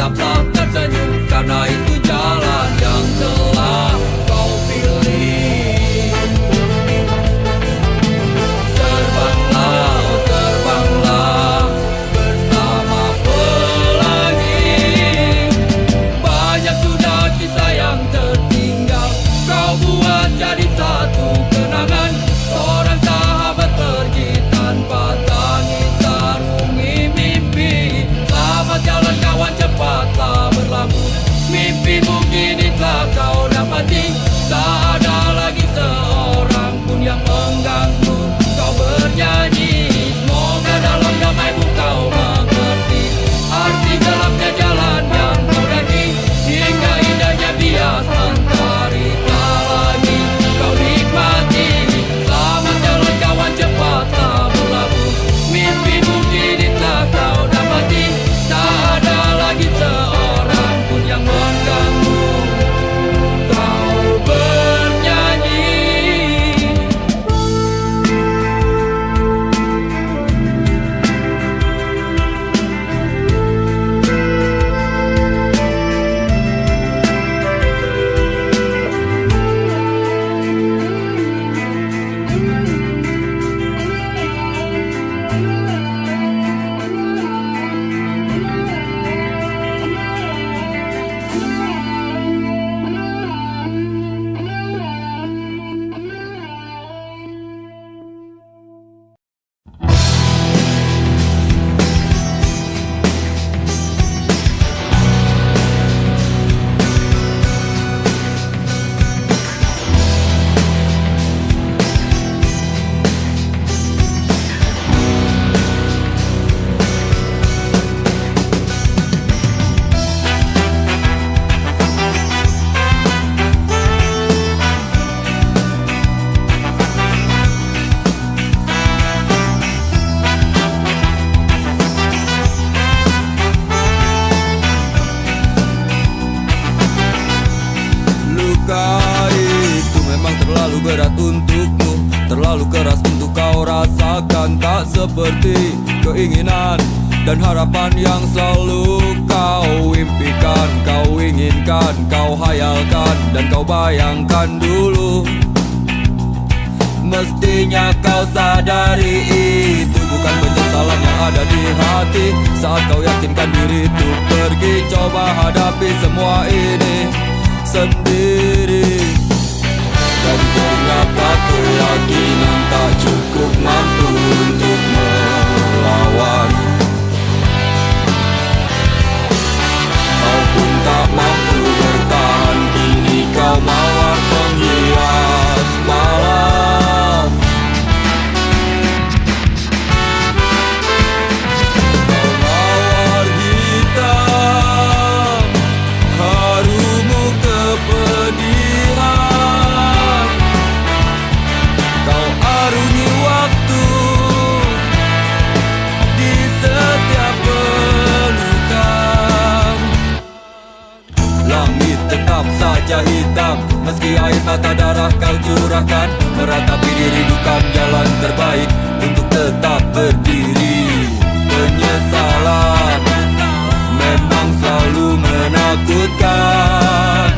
tetaplah tersenyum, karena itu jalan yang telah kau pilih. Terbanglah, oh terbanglah bersama pelangi. Banyak sudah kisah yang tertinggal, kau buat jadi satu kenangan. Seorang sahabat pergi tanpa tangis arungi mimpi. Selamat jalan kawan, cepatlah berlabuh. Mimpimu kini telah kau dapati. Tak ada lagi seorang pun yang mengganggu kau bernyanyi. Semoga dalam damaimu kau mengerti arti gelapnya jalan yang kau daki. Hingga indahnya bias mentari tak lagi kau nikmati. Selamat jalan kawan, cepatlah berlabuh. Mimpimu kini telah kau dapati. Tak ada lagi seorang pun yang mengganggu kau bernyanyi. Luka itu memang terlalu berat untukmu, terlalu keras untuk kau rasakan. Tak seperti keinginan dan harapan yang selalu kau impikan, kau inginkan, kau hayalkan, dan kau bayangkan dulu. Mestinya kau sadari itu bukan penyesalan yang ada di hati. Saat kau yakinkan diri untuk pergi, coba hadapi semua ini sendiri. Dan ternyata keyakinan tak cukup mampu untuk melawan. Kau pun tak mampu bertahan, kini kau mawar penghias malam. Kau mawar hitam, harumu kepedihan. Kau arungi waktu di setiap pelukan. Langit tetap saja hitam, meski air mata darah kau curahkan. Meratapi diri bukan jalan terbaik untuk tetap berdiri. Penyesalan memang selalu menakutkan,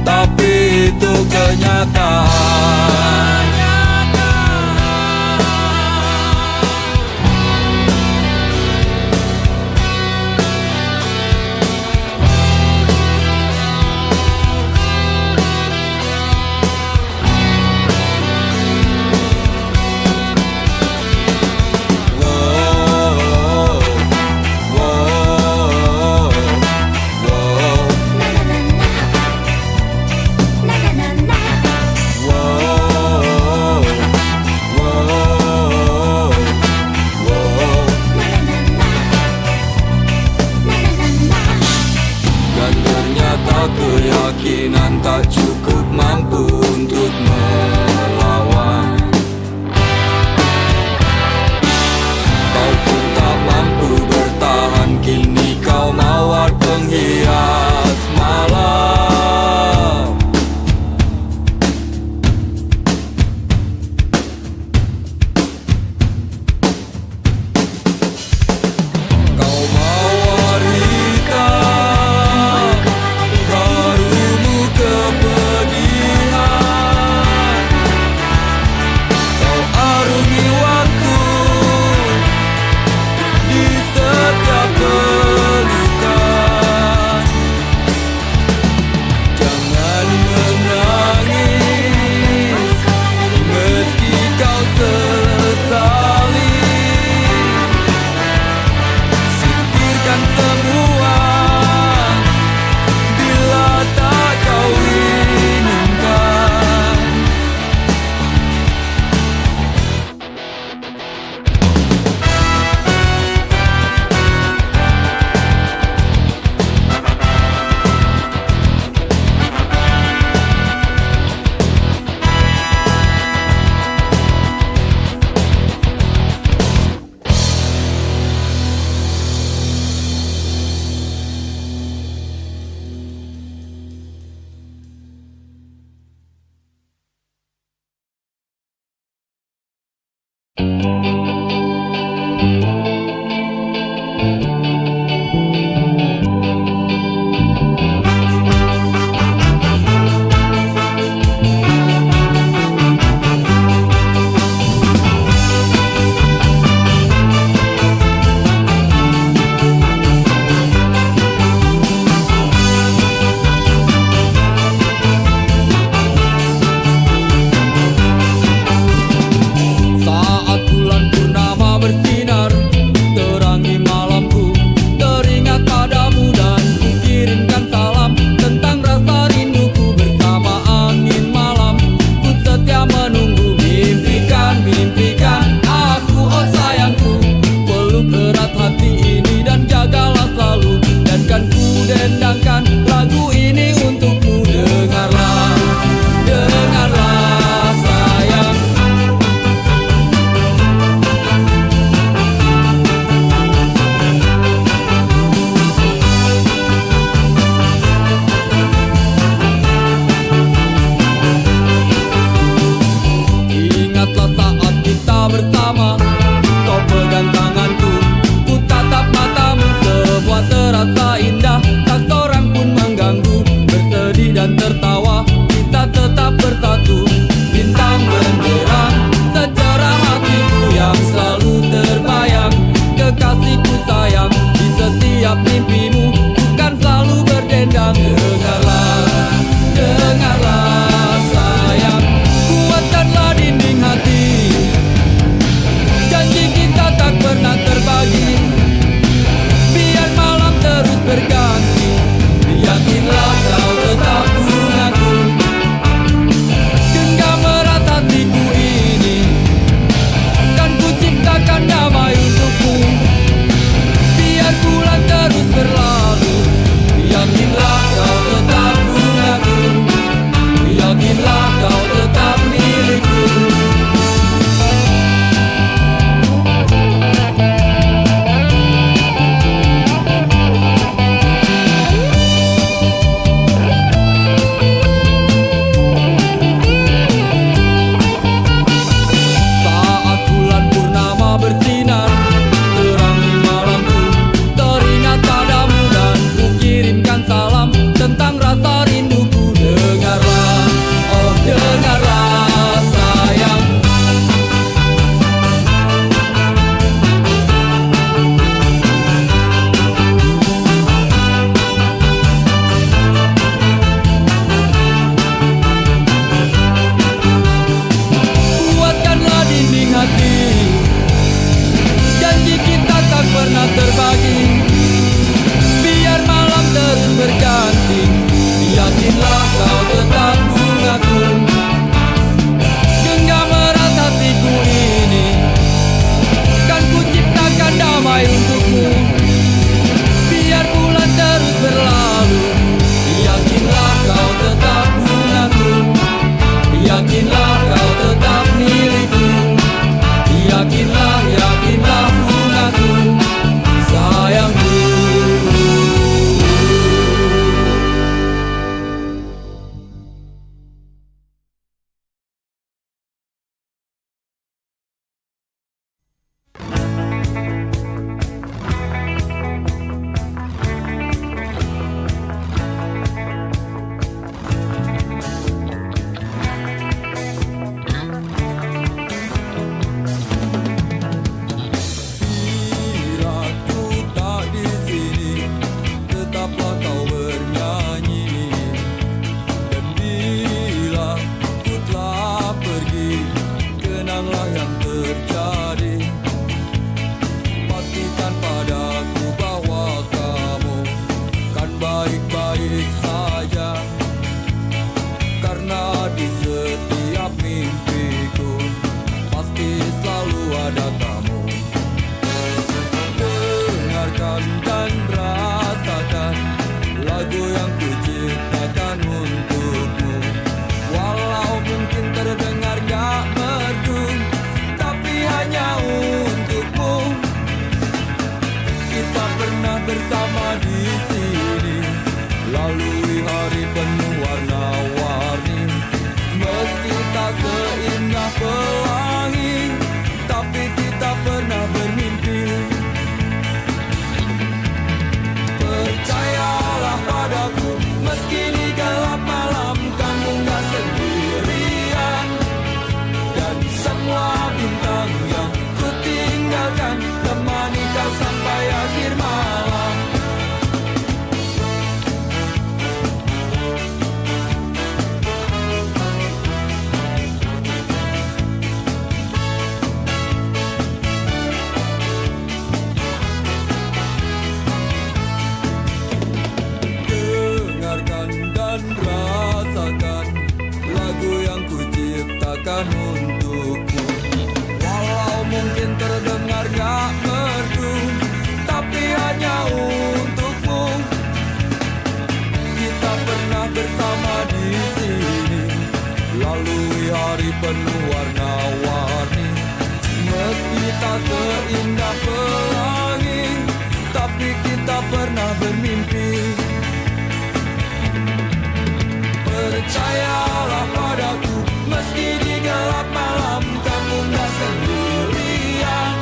tapi itu kenyataan. Keyakinan tak cukup mampu untuk melawan. Kau pun tak mampu bertahan, kini kau mawar penghias malam. Kau mawar hitam, menatap mimpimu, bukan selalu berdendang. Dengarlah, dengarlah sayang, kuatkanlah dinding hati. Janji kita tak pernah terbagi, biar malam terus berganti. Yakinlah kau tetap bungaku, genggam erat hatiku ini. Kan ku ciptakan damai untukmu, biar bulan terus berlalu. Yakinlah kau tetap bungaku, yakinlah kau tetap milikku. Saat bulan purnama bersinar, terangi malamku, teringat padamu dan ku kirimkan salam tentang rasa rinduku. Dengarlah, oh dengarlah sayang, kuatkanlah dinding hati. Janji kita tak pernah terbagi, biar malam terus berganti. Yakinlah kau tetap bungaku, genggam erat hatiku ini. Kan ku ciptakan damai untukmu, biar bulan terus berlalu. Yakinlah kau tetap bungaku, yakinlah kau tetap milikku. Yakinlah, yakinlah bungaku, sayangku. Bila ku tak di sini, tetaplah kau bernyanyi. Dan bila ku telah pergi, kenanglah yang terjadi. Pastikan padaku bahwa kamu kan baik-baik saja, karena di setiap mimpiku pasti selalu ada kamu. Dengarkan dan rasakan lagu yang ku ciptakan untukmu. Walau mungkin terdengar gak merdu, tapi hanya untukmu. Kita pernah bersama di sini, lalui hari penuh warna-warni. Meski tak seindah pelangi, tapi kita pernah bermimpi. Percayalah padaku, meski di gelap malam kamu gak sendirian. Dan semua bintang yang ku tinggalkan temani kau sampai akhir malam. Dengarkan dan rasakan lagu yang ku ciptakan untukmu. Walau mungkin terdengar gak merdu, tapi hanya untukmu. Kita pernah bersama di sini, lalui hari penuh warna-warni. Meski tak seindah pelangi, tapi kita pernah bermimpi. Percayalah padaku, meski di gelap malam kamu gak sendirian.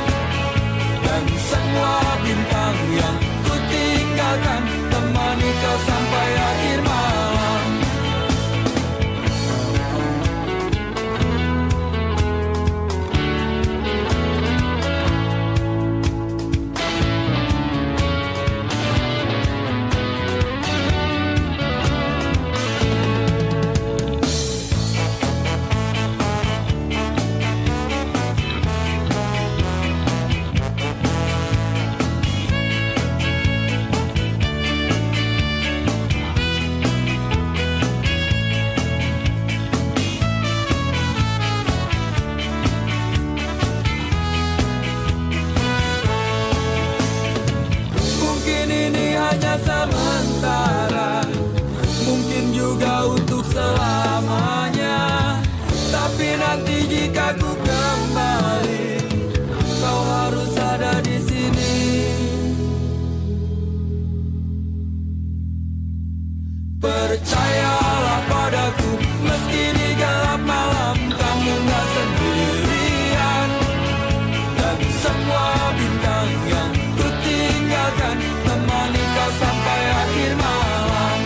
Dan semua bintang yang ku tinggalkan temani kau sampai akhir malam. Percayalah padaku, meski di gelap malam kamu gak sendirian. Dan semua bintang yang ku tinggalkan temani kau sampai akhir malam.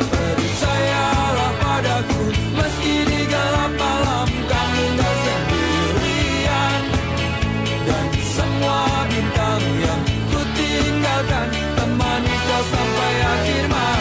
Percayalah padaku, meski di gelap malam kamu gak sendirian. Dan semua bintang yang ku tinggalkan temani kau sampai akhir malam.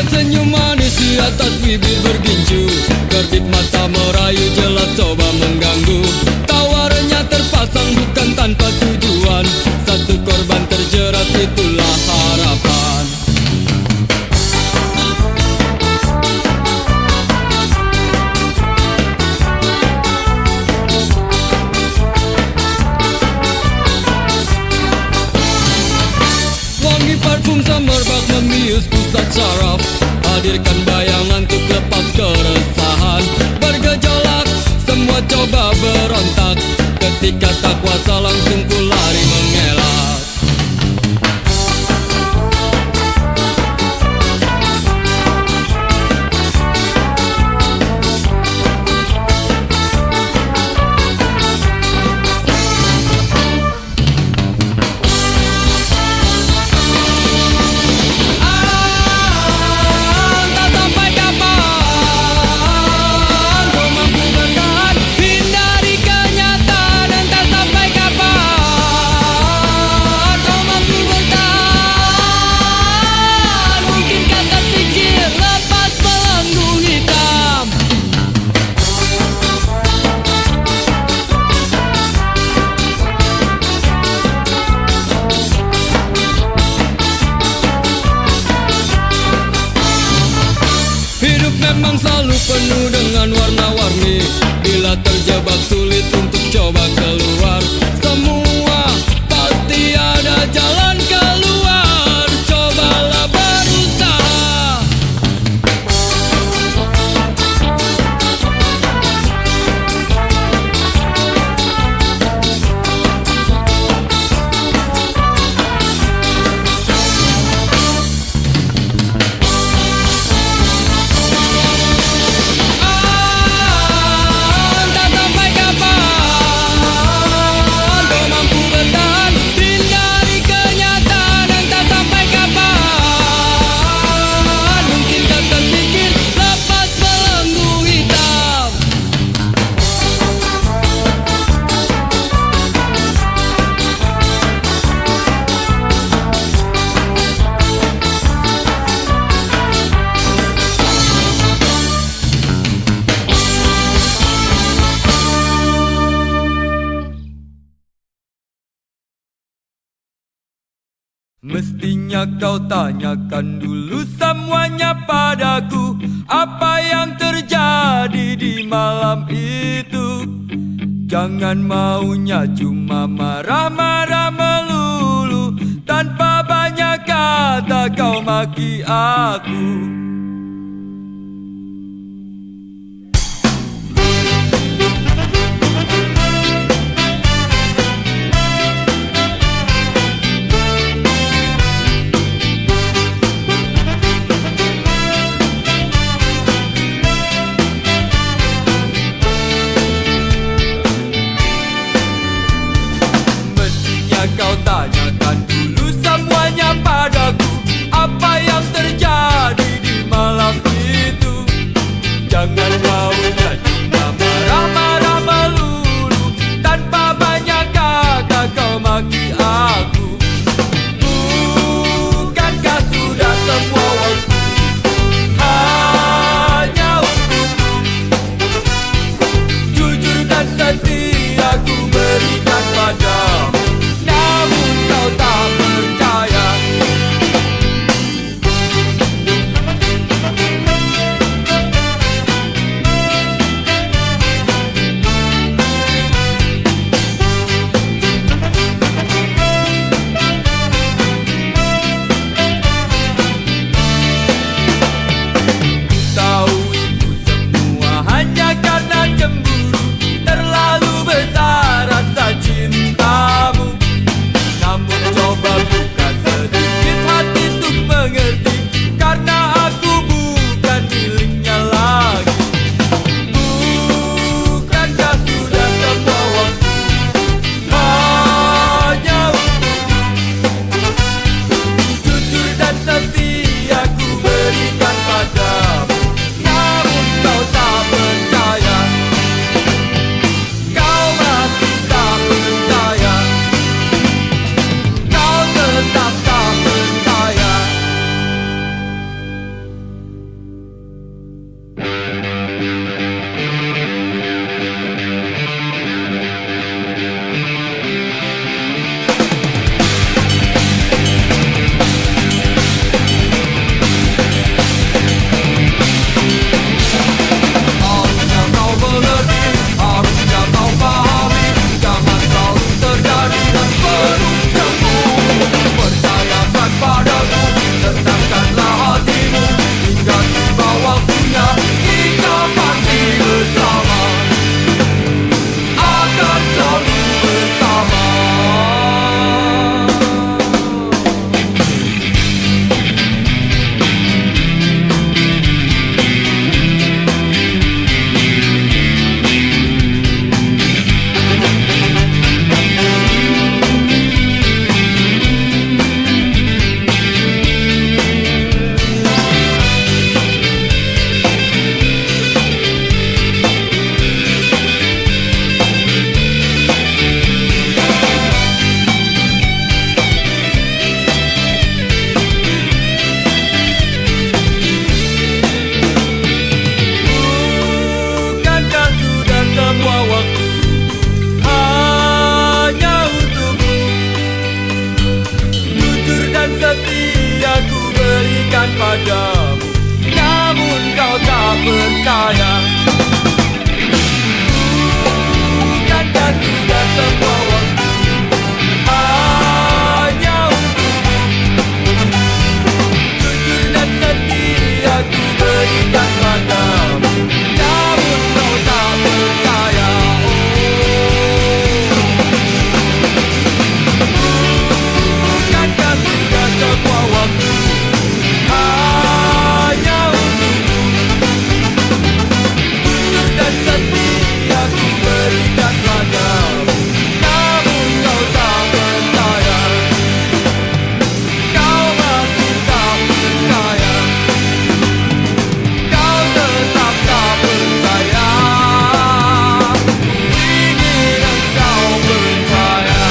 Senyum manis di atas bibir bergincu, kedip mata merayu jelas coba mengganggu. Tawarannya terpasang bukan tanpa tujuan, satu korban terjerat itulah harapan. Wangi parfum semerbak membius pusat saraf, hadirkan bayangan untuk lepas keresahan. Bergejolak, semua coba berontak, ketika tak kuasa langsung ku lari mengelak. Memang selalu penuh dengan warna-warni, bila terjebak sulit untuk coba keluar. Semua pasti ada jalan keluar, cobalah berusaha. Mestinya kau tanyakan dulu semuanya padaku, apa yang terjadi di malam itu. Jangan maunya cuma marah-marah melulu, tanpa banyak kata kau maki aku. Kau tanyakan dulu semuanya padaku, apa yang terjadi di padamu, namun kau tak percaya. Bukankah sudah semua waktu hanya untukmu? Jujur dan setia ku berikan padamu, namun kau tak percaya. Bukankah sudah semua waktu hanya untukmu? Jujur dan setia ku berikan padamu, namun kau tak percaya. Kau masih tak percaya, kau tetap tak percaya. Ku ingin engkau percaya.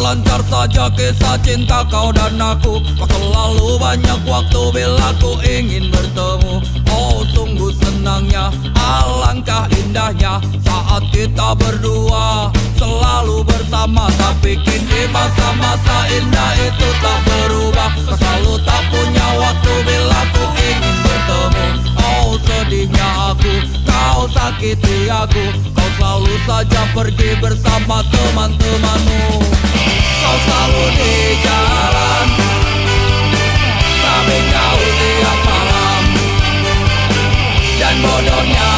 Lancar saja kisah cinta kau dan aku. Kau selalu banyak waktu bila ku ingin bertemu. Oh sungguh senangnya, alangkah indahnya saat kita berdua selalu bersama. Tapi kini masa-masa indah itu tak berubah. Kau selalu tak punya waktu bila ku ingin bertemu. Oh sedihnya aku, kau sakiti aku. Kau selalu saja pergi bersama teman-temanmu. Kau selalu di jalan, tapi kau tiap malam. Dan bodohnya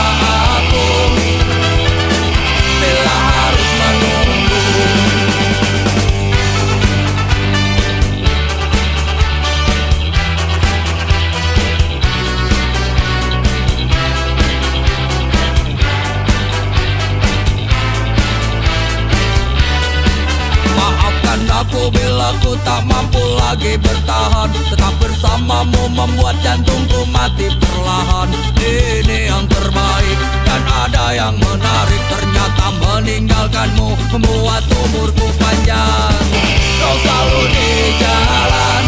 aku bila harus menunggu. Maafkan aku bila ku tak mampu lagi bertahan. Tetap bersamamu membuat jantungku mati perlahan. Ini yang terbaik dan ada yang menarik. Ternyata meninggalkanmu membuat umurku panjang. Kau selalu di jalan,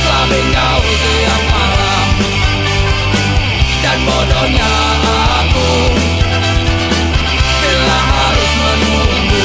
tapi kau tiap malam. Dan bodohnya aku bila harus menunggu.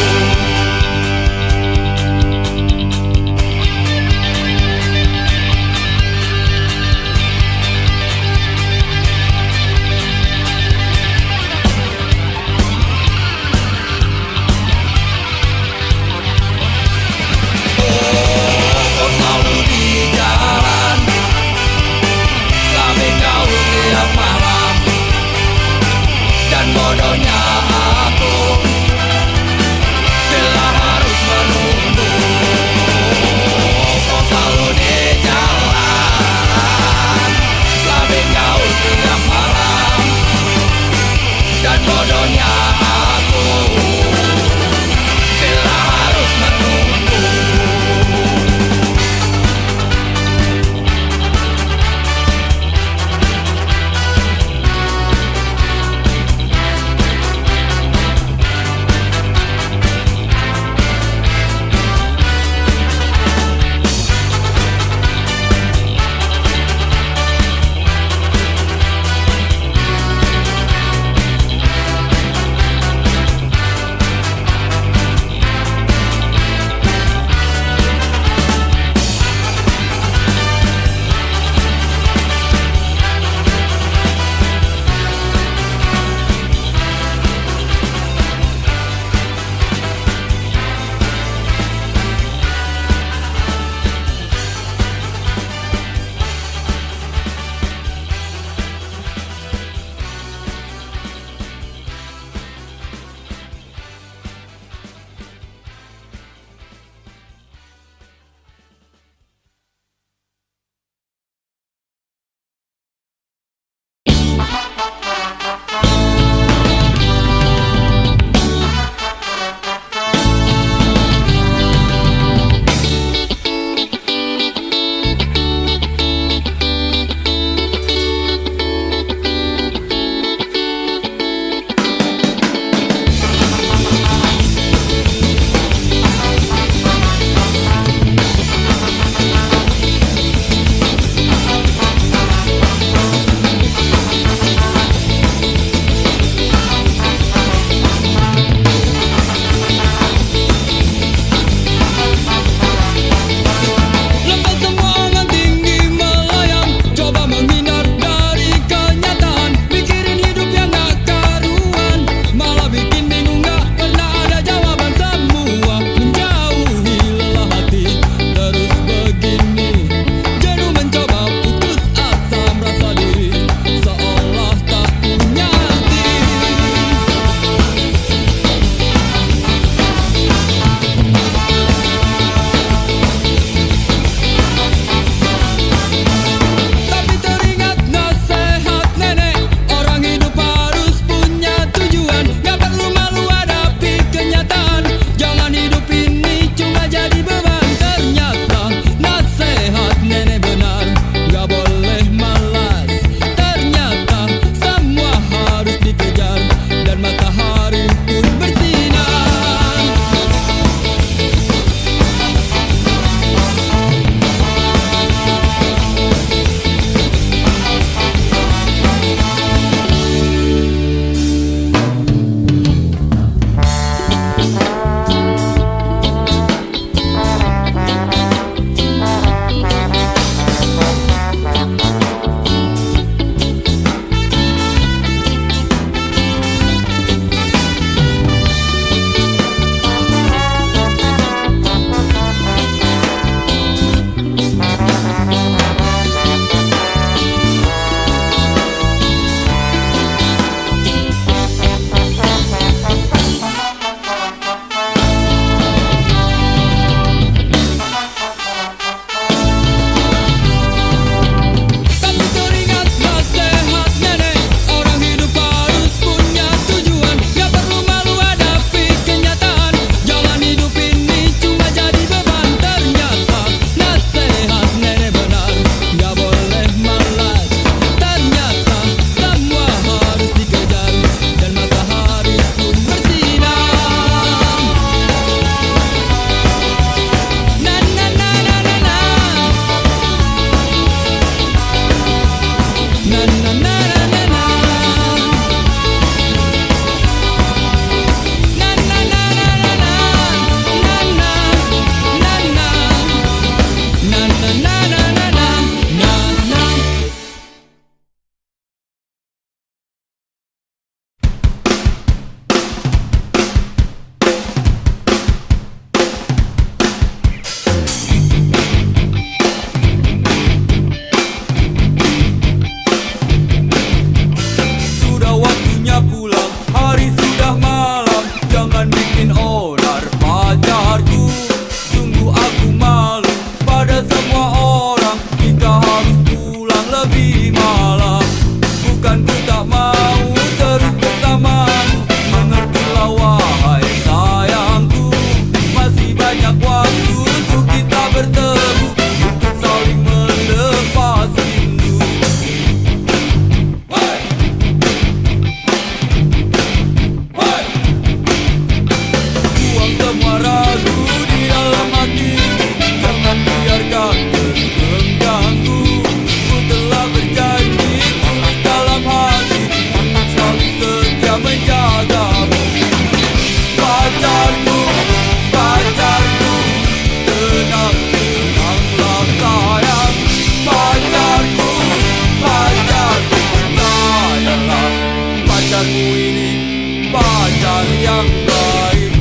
pacarmu ini pacar yang baik.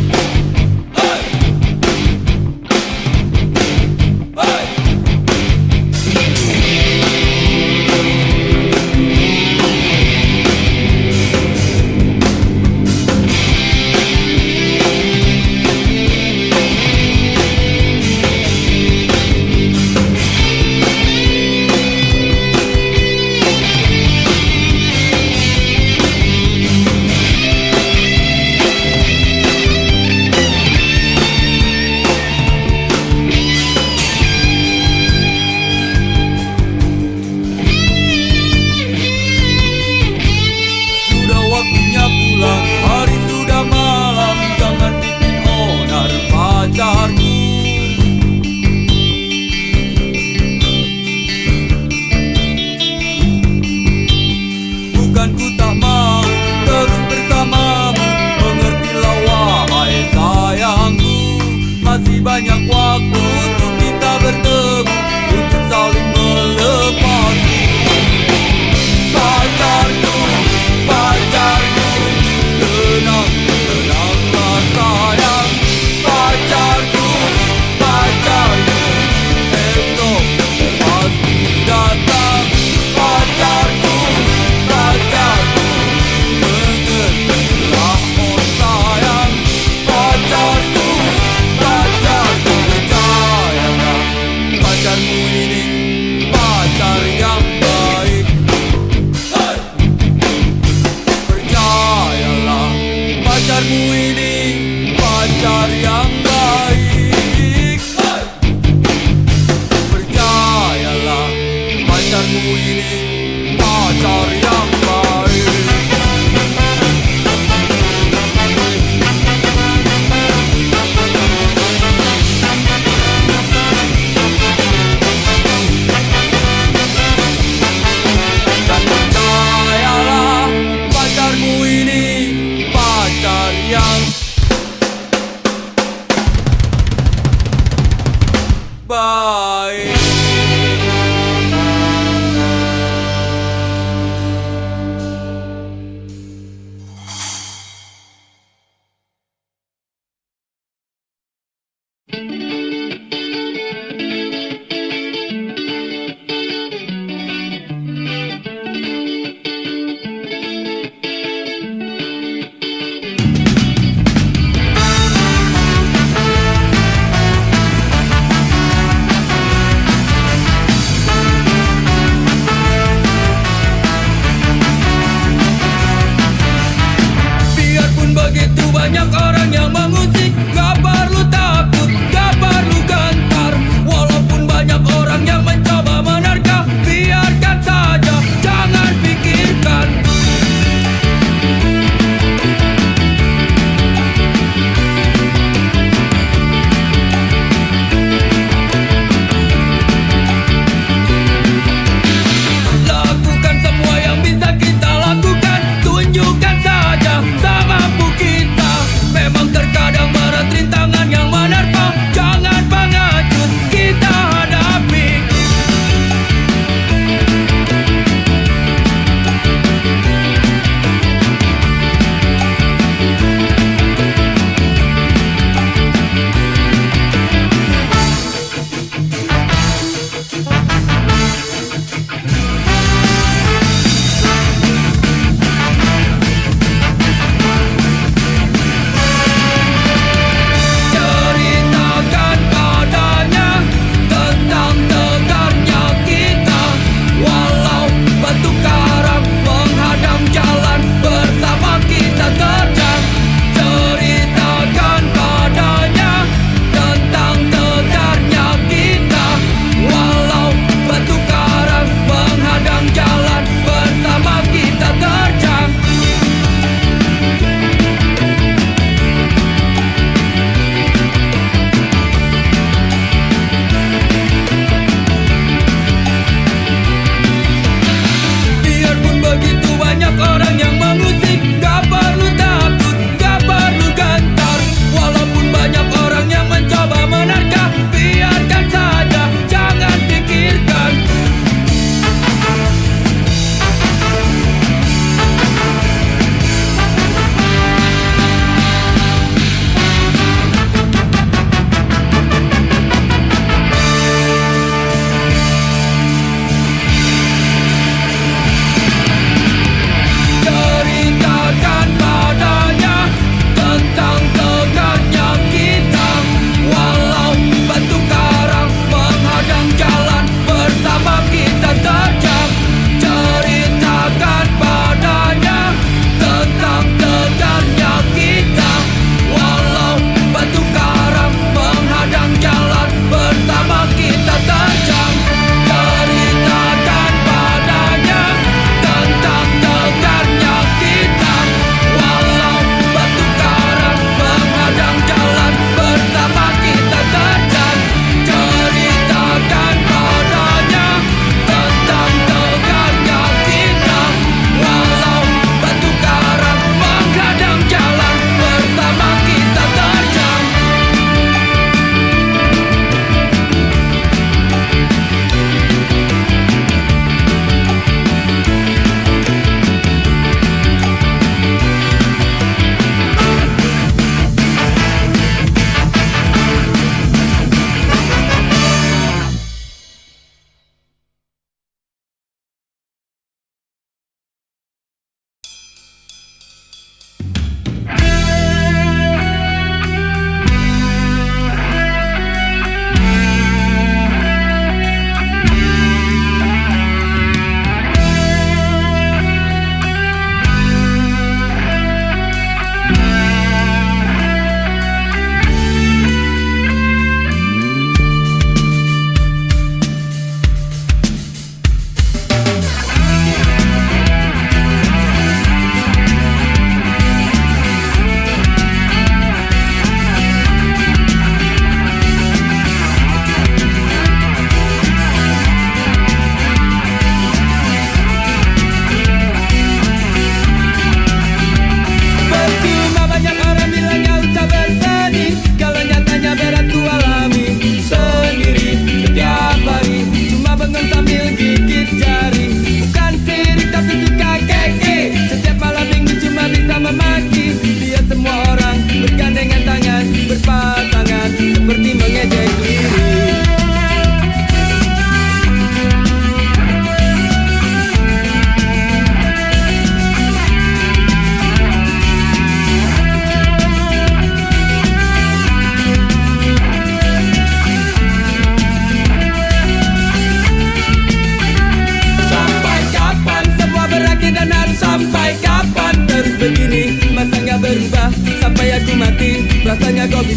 Hey! Hey! Sudah waktunya pulang, hari sudah malam, jangan bikin onar pacarku. Bukan ku tak mau terus bersamamu, mengertilah wahai sayangku. Masih banyak waktu untuk kita bertemu, untuk saling melepasi. Pacarku, pacarku, tenang, tenanglah sayang. Pacarku, pacarku, esok pasti datang. Pacarku, pacarku, mengertilah oh sayang. Pacarku, pacarku, percayalah, pacarmu ini pacar yang baik. Hey! Percayalah, pacarmu ini pacar yang baik. Hey! Percayalah, pacarmu ini pacar yang baik. Dan percayalah, pacarmu ini pacar yang baik. Biarpun begitu banyak orang yang mengusik, gak perlu takut, gak perlu gentar. Walaupun banyak orang yang mencoba menerka, biarkan saja, jangan pikirkan. Lakukan semua yang bisa kita lakukan, tunjukkan saja semampu kita. Memang terkadang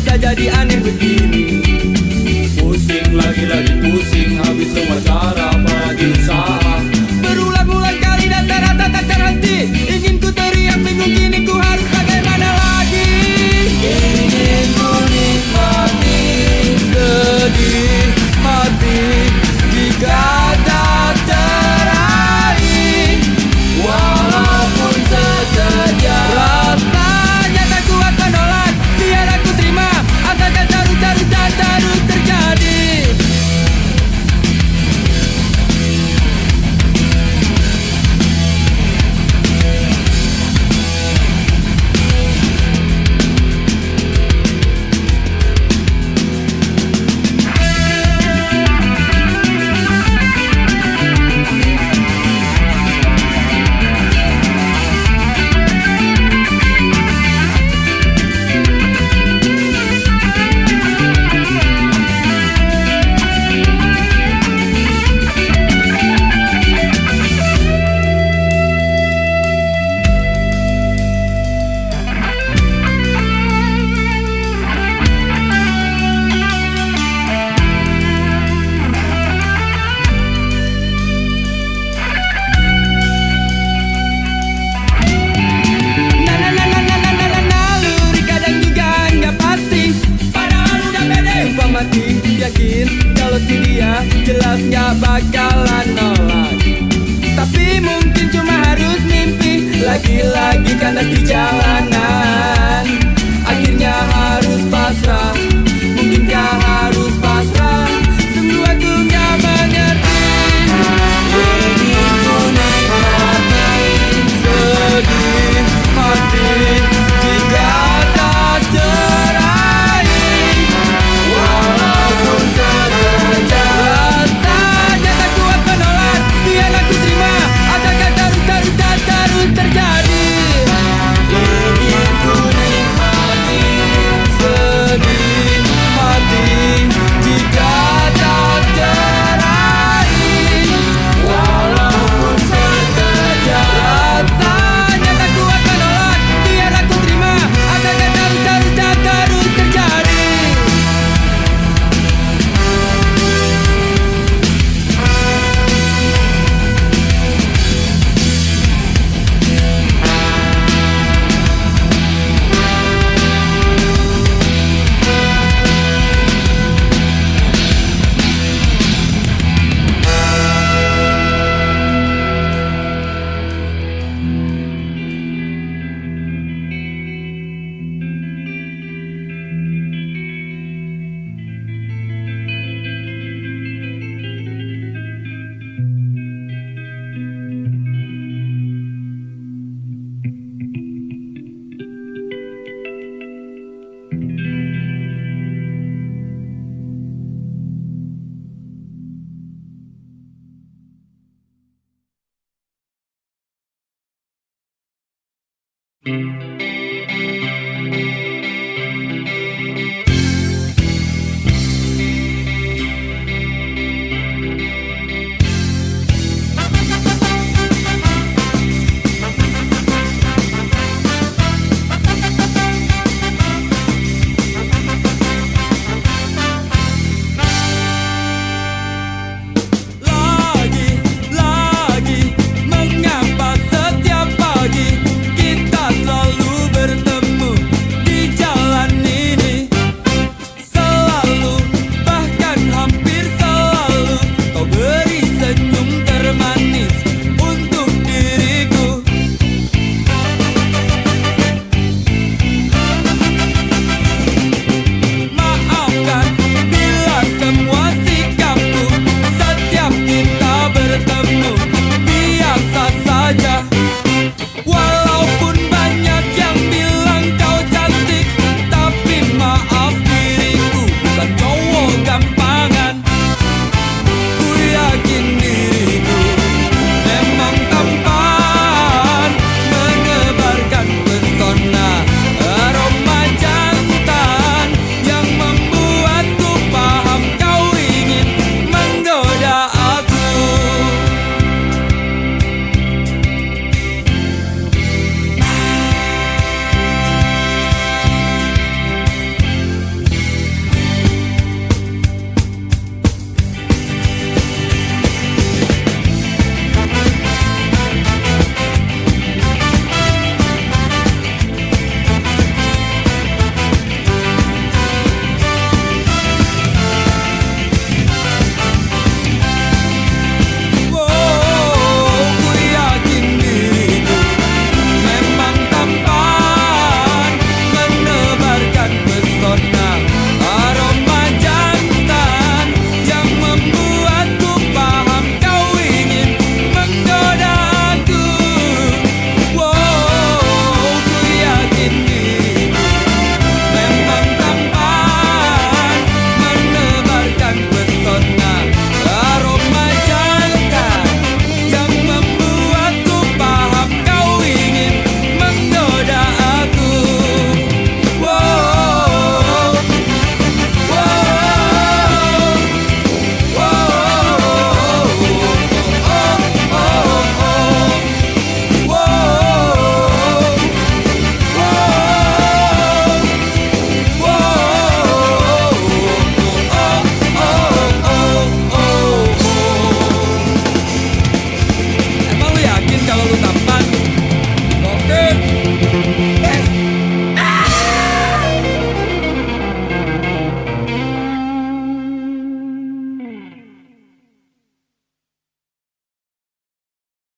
bisa jadi aneh begini? Pusing lagi pusing, habis semua cara apalagi usaha. Berulang-ulang kali dan terasa tak terhenti. Ingin ku teriak bingung kini ku harus bagaimana lagi. Ingin ku nikmati sedih hati jika tak teraih, walaupun sekejap. Rasanya tak kuat menolak, biar aku terima, asalkan terus dan terus terjadi. Yakin kalau si dia jelas gak bakalan nolak, tapi mungkin cuma harus mimpi. Lagi-lagi kandas di jalanan, akhirnya harus pasrah. Mungkinkah harus pasrah? Sungguh aku gak mengerti. Ingin ku nikmati sedih hati jika tak teraih, walaupun sekejap. Rasanya tak kuat menolak, biar aku terima, asalkan terus dan terus terjadi. Ingin ku nikmati sedih hati jika tak teraih, walaupun sekejap. Rasanya tak kuat menolak, biar aku terima, asalkan terus dan terus terjadi.